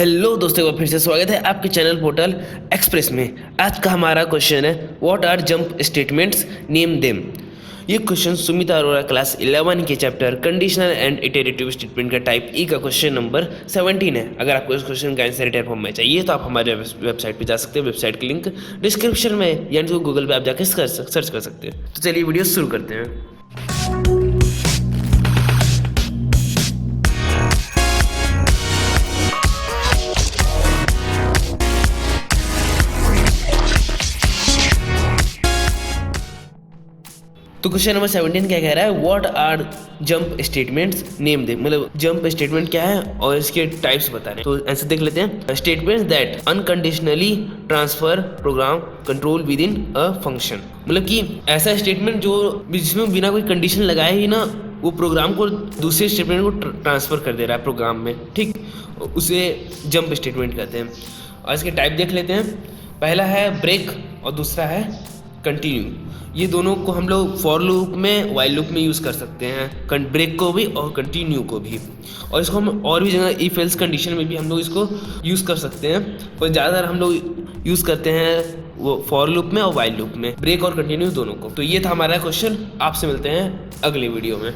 Hello दोस्तों, फिर से स्वागत है आपके चैनल पोर्टल एक्सप्रेस में। आज का हमारा क्वेश्चन है what are jump statements, name them. ये क्वेश्चन सुमिता अरोरा क्लास 11 के chapter conditional and iterative statement का टाइप ई का क्वेश्चन नंबर 17 है। अगर आपको इस क्वेश्चन का आंसर रिटर्न फॉर्म में चाहिए तो आप हमारे वेबसाइट पे जा सकते हैं। वेबसाइट की लिंक डिस्क्रिप्शन में यानी तो गूगल पे आप जाकर सर्च कर सकते हैं। तो चलिए वीडियो शुरू करते हैं। तो क्वेश्चन नंबर 17 क्या कह रहा है, what are jump statements, name दे। मतलब जंप स्टेटमेंट क्या है और इसके टाइप्स बता रहे हैं। तो आंसर देख लेते हैं। Statements that unconditionally transfer program control with in a function. मतलब कि ऐसा स्टेटमेंट जो जिसमें बिना कोई कंडीशन लगाए ही ना वो प्रोग्राम को दूसरे स्टेटमेंट को ट्रांसफर कर दे रहा है प्रोग्राम में, ठीक, उसे जंप स्टेटमेंट कहते हैं। और इसके टाइप देख लेते हैं। पहला है ब्रेक और दूसरा है कंटिन्यू। ये दोनों को हम लोग फॉर लूप में, वाइल लूप में यूज़ कर सकते हैं, ब्रेक को भी और कंटिन्यू को भी। और इसको हम और भी जगह इफ एल्स कंडीशन में भी हम लोग इसको यूज़ कर सकते हैं, पर ज़्यादातर हम लोग यूज़ करते हैं वो फॉर लूप में और वाइल लूप में, ब्रेक और कंटिन्यू दोनों को। तो ये था हमारा क्वेश्चन। आपसे मिलते हैं अगले वीडियो में।